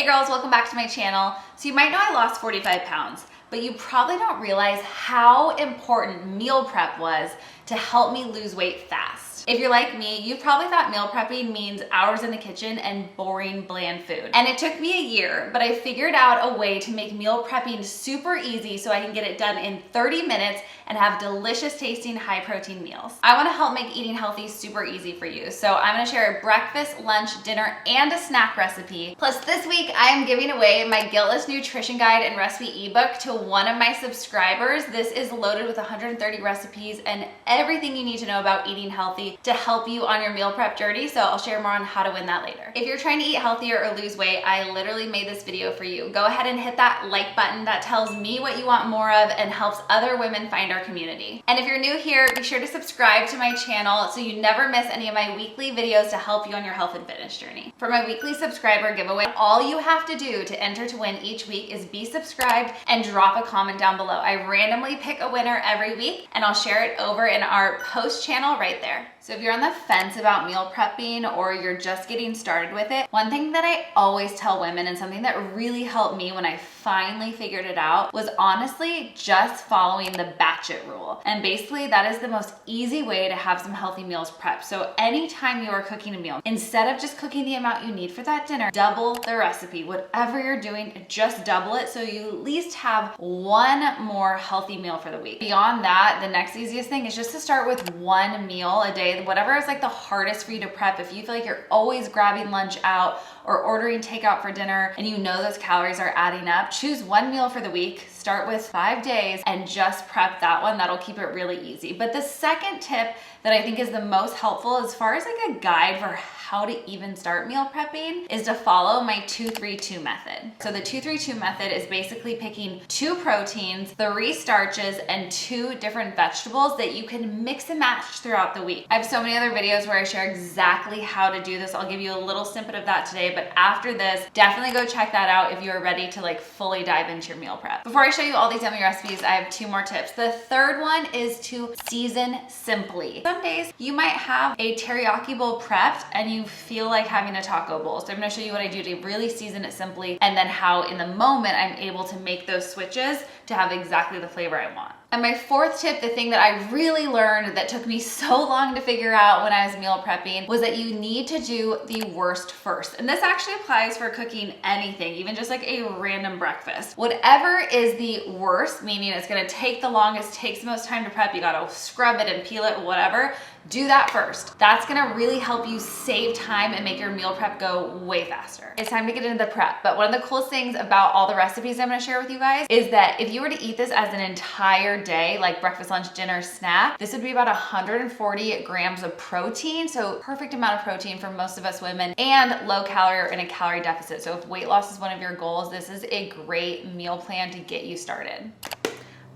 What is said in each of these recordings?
Hey girls, welcome back to my channel. So you might know I lost 45 pounds, but you probably don't realize how important meal prep was to help me lose weight fast. If you're like me, you've probably thought meal prepping means hours in the kitchen and boring, bland food. And it took me a year, but I figured out a way to make meal prepping super easy so I can get it done in 30 minutes and have delicious tasting, high protein meals. I wanna help make eating healthy super easy for you. So I'm gonna share a breakfast, lunch, dinner, and a snack recipe. Plus this week, I am giving away my Guiltless Nutrition Guide and Recipe ebook to one of my subscribers. This is loaded with 130 recipes and everything you need to know about eating healthy to help you on your meal prep journey. So I'll share more on how to win that later. If you're trying to eat healthier or lose weight, I literally made this video for you. Go ahead and hit that like button. That tells me what you want more of and helps other women find our community. And if you're new here, be sure to subscribe to my channel so you never miss any of my weekly videos to help you on your health and fitness journey. For my weekly subscriber giveaway, all you have to do to enter to win each week is be subscribed and drop a comment down below. I randomly pick a winner every week and I'll share it over in our post channel right there. So if you're on the fence about meal prepping or you're just getting started with it, one thing that I always tell women and something that really helped me when I finally figured it out was honestly just following the batch it rule. And basically that is the most easy way to have some healthy meals prepped. So anytime you are cooking a meal, instead of just cooking the amount you need for that dinner, double the recipe. Whatever you're doing, just double it so you at least have one more healthy meal for the week. Beyond that, the next easiest thing is just to start with one meal a day. Whatever is like the hardest for you to prep. If you feel like you're always grabbing lunch out or ordering takeout for dinner and you know those calories are adding up, choose one meal for the week, start with 5 days and just prep that one. That'll keep it really easy. But the second tip that I think is the most helpful as far as like a guide for how to even start meal prepping is to follow my 2-3-2 method. So the 2-3-2 method is basically picking 2 proteins, 3 starches, and 2 different vegetables that you can mix and match throughout the week. I have so many other videos where I share exactly how to do this. I'll give you a little snippet of that today, but after this, definitely go check that out if you are ready to like fully dive into your meal prep. Before I show you all these yummy recipes, I have 2 more tips. The third one is to season simply. Some days you might have a teriyaki bowl prepped and you feel like having a taco bowl. So I'm gonna show you what I do to really season it simply and then how in the moment I'm able to make those switches to have exactly the flavor I want. And my fourth tip, the thing that I really learned that took me so long to figure out when I was meal prepping, was that you need to do the worst first. And this actually applies for cooking anything, even just like a random breakfast. Whatever is the worst, meaning it's gonna take the longest, takes the most time to prep, you gotta scrub it and peel it, whatever, do that first. That's gonna really help you save time and make your meal prep go way faster. It's time to get into the prep. But one of the coolest things about all the recipes I'm gonna share with you guys is that if you were to eat this as an entire day, like breakfast, lunch, dinner, snack, this would be about 140 grams of protein. So perfect amount of protein for most of us women and low calorie or in a calorie deficit. So if weight loss is one of your goals, this is a great meal plan to get you started.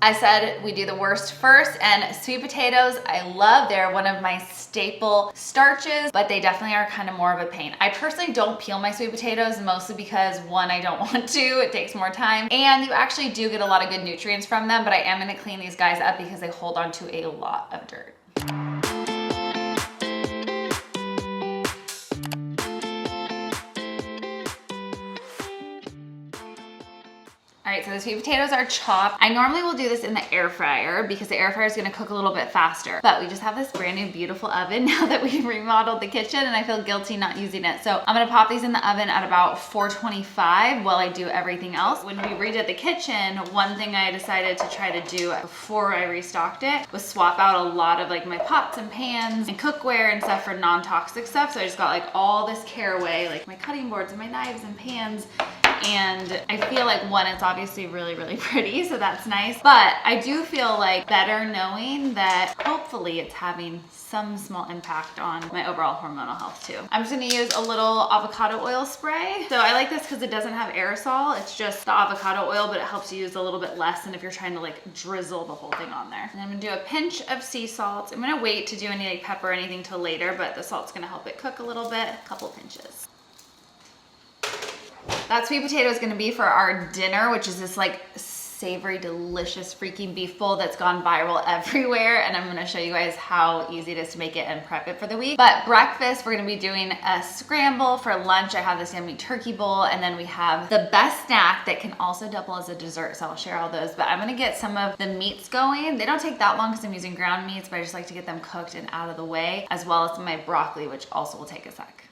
I said we do the worst first, and sweet potatoes, I love. They're one of my staple starches, but they definitely are kind of more of a pain. I personally don't peel my sweet potatoes, mostly because one, I don't want to, it takes more time, and you actually do get a lot of good nutrients from them, but I am gonna clean these guys up because they hold on to a lot of dirt. All right, so the sweet potatoes are chopped. I normally will do this in the air fryer because the air fryer is gonna cook a little bit faster, but we just have this brand new beautiful oven now that we've remodeled the kitchen and I feel guilty not using it. So I'm gonna pop these in the oven at about 425 while I do everything else. When we redid the kitchen, one thing I decided to try to do before I restocked it was swap out a lot of like my pots and pans and cookware and stuff for non-toxic stuff. So I just got like all this caraway, like my cutting boards and my knives and pans. And I feel like one, it's obviously really, really pretty, so that's nice. But I do feel like better knowing that hopefully it's having some small impact on my overall hormonal health too. I'm just gonna use a little avocado oil spray. So I like this because it doesn't have aerosol. It's just the avocado oil, but it helps you use a little bit less than if you're trying to like drizzle the whole thing on there. And I'm gonna do a pinch of sea salt. I'm gonna wait to do any like pepper or anything till later, but the salt's gonna help it cook a little bit, a couple pinches. That sweet potato is gonna be for our dinner, which is this like savory, delicious freaking beef bowl that's gone viral everywhere. And I'm gonna show you guys how easy it is to make it and prep it for the week. But breakfast, we're gonna be doing a scramble. For lunch, I have this yummy turkey bowl. And then we have the best snack that can also double as a dessert. So I'll share all those. But I'm gonna get some of the meats going. They don't take that long because I'm using ground meats, but I just like to get them cooked and out of the way, as well as my broccoli, which also will take a sec.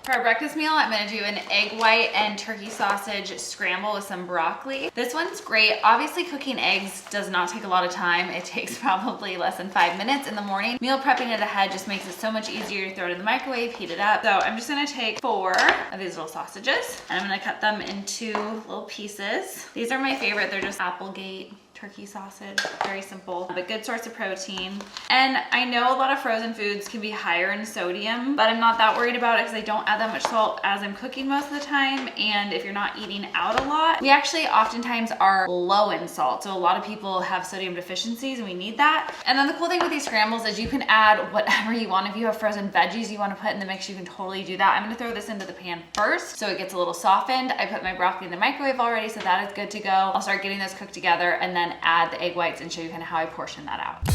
For our breakfast meal, I'm gonna do an egg white and turkey sausage scramble with some broccoli. This one's great. Obviously, cooking eggs does not take a lot of time. It takes probably less than 5 minutes in the morning. Meal prepping it ahead just makes it so much easier to throw it in the microwave, heat it up. So I'm just gonna take 4 of these little sausages and I'm gonna cut them into little pieces. These are my favorite. They're just Applegate turkey sausage, very simple, but good source of protein. And I know a lot of frozen foods can be higher in sodium, but I'm not that worried about it because I don't add that much salt as I'm cooking most of the time. And if you're not eating out a lot, we actually oftentimes are low in salt. So a lot of people have sodium deficiencies and we need that. And then the cool thing with these scrambles is you can add whatever you want. If you have frozen veggies you want to put in the mix, you can totally do that. I'm gonna throw this into the pan first so it gets a little softened. I put my broccoli in the microwave already, so that is good to go. I'll start getting those cooked together and then add the egg whites and show you kind of how I portion that out.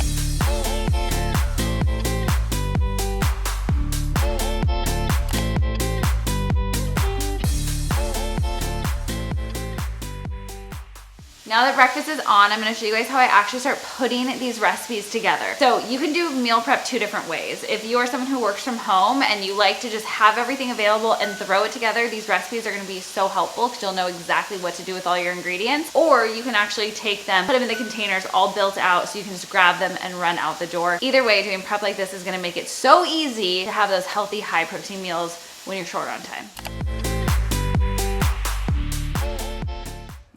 Now that breakfast is on, I'm gonna show you guys how I actually start putting these recipes together. So you can do meal prep 2 different ways. If you are someone who works from home and you like to just have everything available and throw it together, these recipes are gonna be so helpful because you'll know exactly what to do with all your ingredients. Or you can actually take them, put them in the containers all built out so you can just grab them and run out the door. Either way, doing prep like this is gonna make it so easy to have those healthy, high protein meals when you're short on time.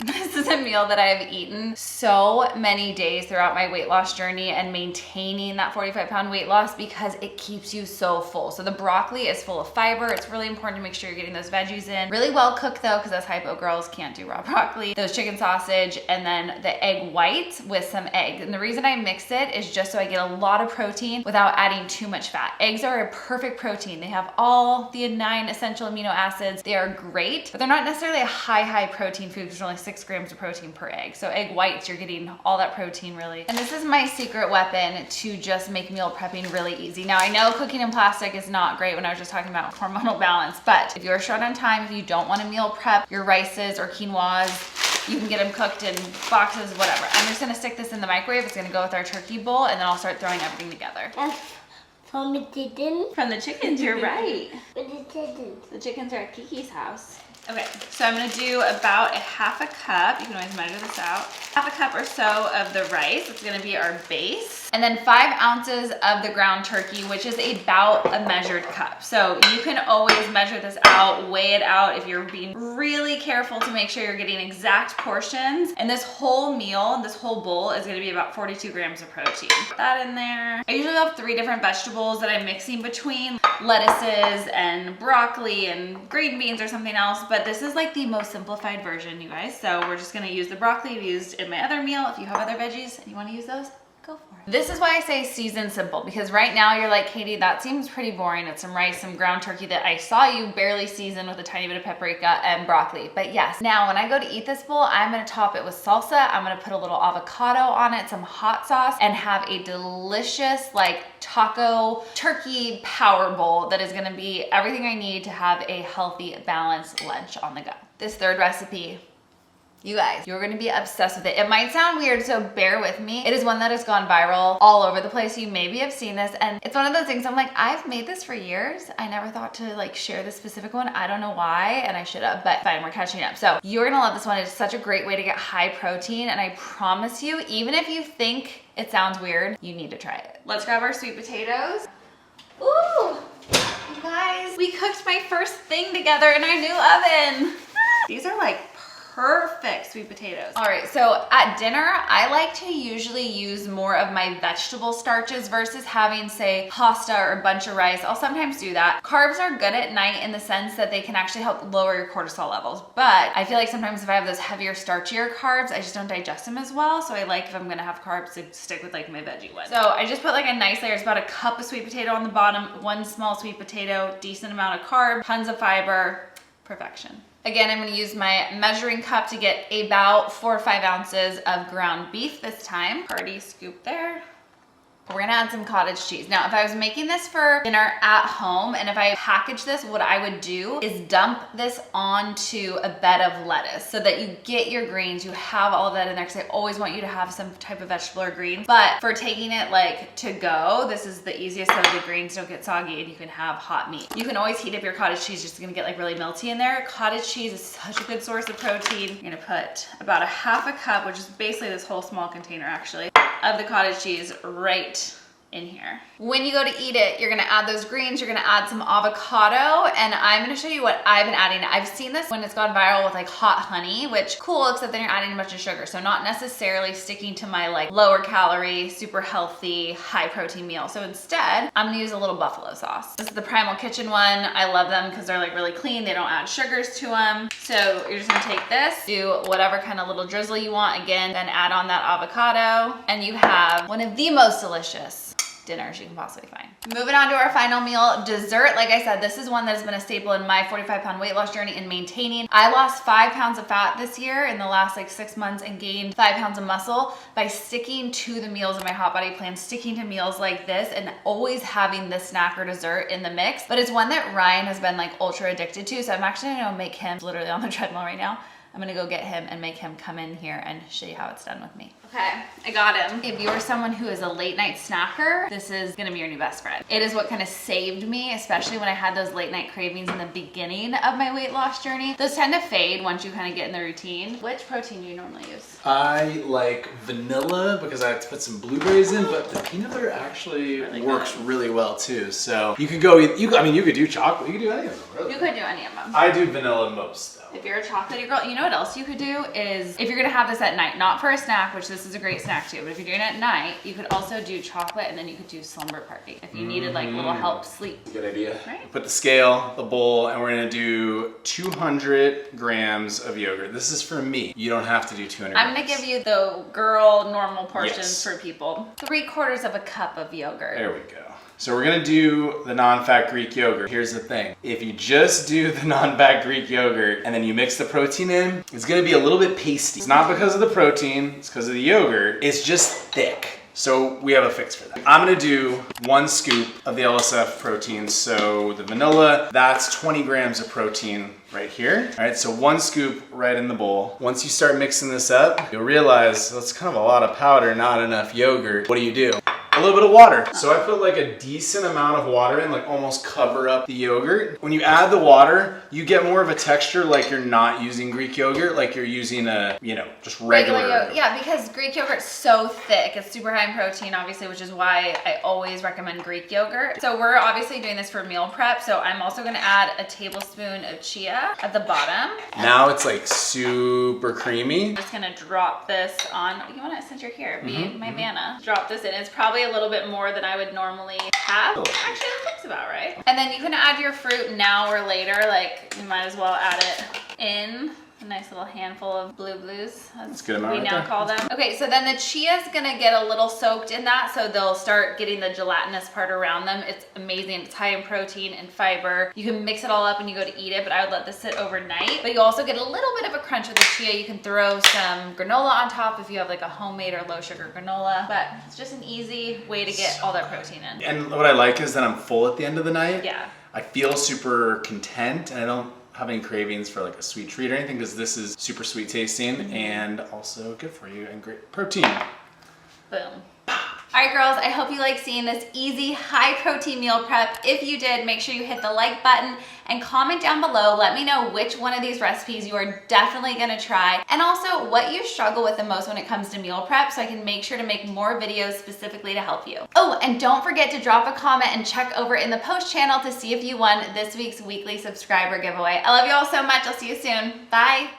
This is a meal that I have eaten so many days throughout my weight loss journey and maintaining that 45-pound weight loss because it keeps you so full. So the broccoli is full of fiber. It's really important to make sure you're getting those veggies in. Really well cooked though, because us hypo girls can't do raw broccoli. Those chicken sausage and then the egg white with some eggs. And the reason I mix it is just so I get a lot of protein without adding too much fat. Eggs are a perfect protein. They have all the 9 essential amino acids. They are great, but they're not necessarily a high protein food because there's only 6 grams of protein per egg. So egg whites, you're getting all that protein really. And this is my secret weapon to just make meal prepping really easy. Now I know cooking in plastic is not great when I was just talking about hormonal balance, but if you're short on time, if you don't want to meal prep your rices or quinoas, you can get them cooked in boxes, whatever. I'm just gonna stick this in the microwave. It's gonna go with our turkey bowl and then I'll start throwing everything together. From the chicken? From the chickens, you're right. From the chickens. The chickens are at Kiki's house. Okay, so I'm gonna do about 1/2 cup, you can always measure this out, 1/2 cup or so of the rice. It's gonna be our base. And then 5 ounces of the ground turkey, which is about a measured cup. So you can always measure this out, weigh it out if you're being really careful to make sure you're getting exact portions. And this whole meal, this whole bowl is gonna be about 42 grams of protein. Put that in there. I usually have 3 different vegetables that I'm mixing between, lettuces and broccoli and green beans or something else, but this is like the most simplified version, you guys. So we're just gonna use the broccoli we used in my other meal. If you have other veggies and you wanna use those, go for it. This is why I say season simple, because right now you're like, Katie, that seems pretty boring. It's some rice, some ground turkey that I saw you barely season with a tiny bit of paprika and broccoli. But yes, now when I go to eat this bowl, I'm gonna top it with salsa. I'm gonna put a little avocado on it, some hot sauce, and have a delicious like taco turkey power bowl that is gonna be everything I need to have a healthy, balanced lunch on the go. This third recipe, you guys, you're gonna be obsessed with it. It might sound weird, so bear with me. It is one that has gone viral all over the place. You maybe have seen this, and it's one of those things I'm like, I've made this for years. I never thought to like share this specific one. I don't know why, and I should have, but fine, we're catching up. So you're gonna love this one. It's such a great way to get high protein, and I promise you, even if you think it sounds weird, you need to try it. Let's grab our sweet potatoes. Ooh, you guys, we cooked my first thing together in our new oven. These are like perfect sweet potatoes. All right, so at dinner, I like to usually use more of my vegetable starches versus having, say, pasta or a bunch of rice. I'll sometimes do that. Carbs are good at night in the sense that they can actually help lower your cortisol levels. But I feel like sometimes if I have those heavier, starchier carbs, I just don't digest them as well. So I like, if I'm gonna have carbs, to stick with like my veggie ones. So I just put like a nice layer. It's about a cup of sweet potato on the bottom, one small sweet potato, decent amount of carb, tons of fiber, perfection. Again, I'm gonna use my measuring cup to get about 4 or 5 ounces of ground beef this time. Hearty scoop there. We're gonna add some cottage cheese. Now, if I was making this for dinner at home, and if I package this, what I would do is dump this onto a bed of lettuce so that you get your greens, you have all of that in there, because I always want you to have some type of vegetable or greens. But for taking it like to go, this is the easiest so the greens don't get soggy and you can have hot meat. You can always heat up your cottage cheese, just gonna get like really melty in there. Cottage cheese is such a good source of protein. You're gonna put about a half a cup, which is basically this whole small container actually, of the cottage cheese right in here. When you go to eat it, you're gonna add those greens, you're gonna add some avocado, and I'm gonna show you what I've been adding. I've seen this when it's gone viral with like hot honey, which cool, except then you're adding a bunch of sugar. So not necessarily sticking to my like lower calorie, super healthy, high protein meal. So instead, I'm gonna use a little buffalo sauce. This is the Primal Kitchen one. I love them because they're like really clean. They don't add sugars to them. So you're just gonna take this, do whatever kind of little drizzle you want. Again, then add on that avocado, and you have one of the most delicious dinners you can possibly find. Moving on to our final meal, dessert. Like I said, this is one that has been a staple in my 45-pound weight loss journey and maintaining. I lost 5 pounds of fat this year in the last like 6 months and gained 5 pounds of muscle by sticking to the meals in my Hot Body plan, sticking to meals like this, and always having this snack or dessert in the mix. But it's one that Ryan has been like ultra addicted to. So I'm actually gonna make him literally on the treadmill right now. I'm gonna go get him and make him come in here and show you how it's done with me. Okay, I got him. If you're someone who is a late night snacker, this is gonna be your new best friend. It is what kind of saved me, especially when I had those late night cravings in the beginning of my weight loss journey. Those tend to fade once you kind of get in the routine. Which protein do you normally use? I like vanilla because I have to put some blueberries in, but the peanut butter actually works really well too. So you could go, I mean, you could do chocolate, you could do any of them, really. You could do any of them. I do vanilla most though. If you're a chocolatey girl, you know what else you could do is, if you're gonna have this at night, not for a snack, which this is a great snack too, but if you're doing it at night, you could also do chocolate, and then you could do slumber party if you needed like a little help sleep. Good idea. Right? Put the scale, the bowl, and we're gonna do 200 grams of yogurt. This is for me. You don't have to do 200 I'm gonna give you the girl normal portions Yes. for people. 3/4 of a cup of yogurt. There we go. So we're gonna do the non-fat Greek yogurt. Here's the thing. If you just do the non-fat Greek yogurt and then you mix the protein in, it's gonna be a little bit pasty. It's not because of the protein, it's because of the yogurt. It's just thick. So we have a fix for that. I'm gonna do 1 scoop of the LSF protein. So the vanilla, that's 20 grams of protein right here. All right, so 1 scoop right in the bowl. Once you start mixing this up, you'll realize that's kind of a lot of powder, not enough yogurt. What do? A little bit of water. So I put like a decent amount of water in, like almost cover up the yogurt. When you add the water, you get more of a texture like you're not using Greek yogurt, like you're using a, you know, just regular yogurt. Yeah, because Greek yogurt's so thick. It's super high in protein, obviously, which is why I always recommend Greek yogurt. So we're obviously doing this for meal prep. So I'm also gonna add a tablespoon of chia at the bottom. Now it's like super creamy. I'm just gonna drop this on, you wanna, since you're here, be my Vanna. Drop this in. It's probably a little bit more than I would normally have. Actually, that looks about right. And then you can add your fruit now or later. Like, you might as well add it in. A nice little handful of blues. That's a good amount we right now there. call them. Okay, so then the chia is gonna get a little soaked in that, so they'll start getting the gelatinous part around them. It's amazing. It's high in protein and fiber. You can mix it all up when you go to eat it, but I would let this sit overnight. But you also get a little bit of a crunch with the chia. You can throw some granola on top if you have like a homemade or low sugar granola, but it's just an easy way to get all that protein in. And what I like is that I'm full at the end of the night. Yeah. I feel super content, and I don't have any cravings for like a sweet treat or anything, because this is super sweet tasting and also good for you and great protein. Boom. All right, girls, I hope you like seeing this easy, high protein meal prep. If you did, make sure you hit the like button and comment down below. Let me know which one of these recipes you are definitely gonna try, and also what you struggle with the most when it comes to meal prep, so I can make sure to make more videos specifically to help you. Oh, and don't forget to drop a comment and check over in the post channel to see if you won this week's weekly subscriber giveaway. I love you all so much. I'll see you soon. Bye.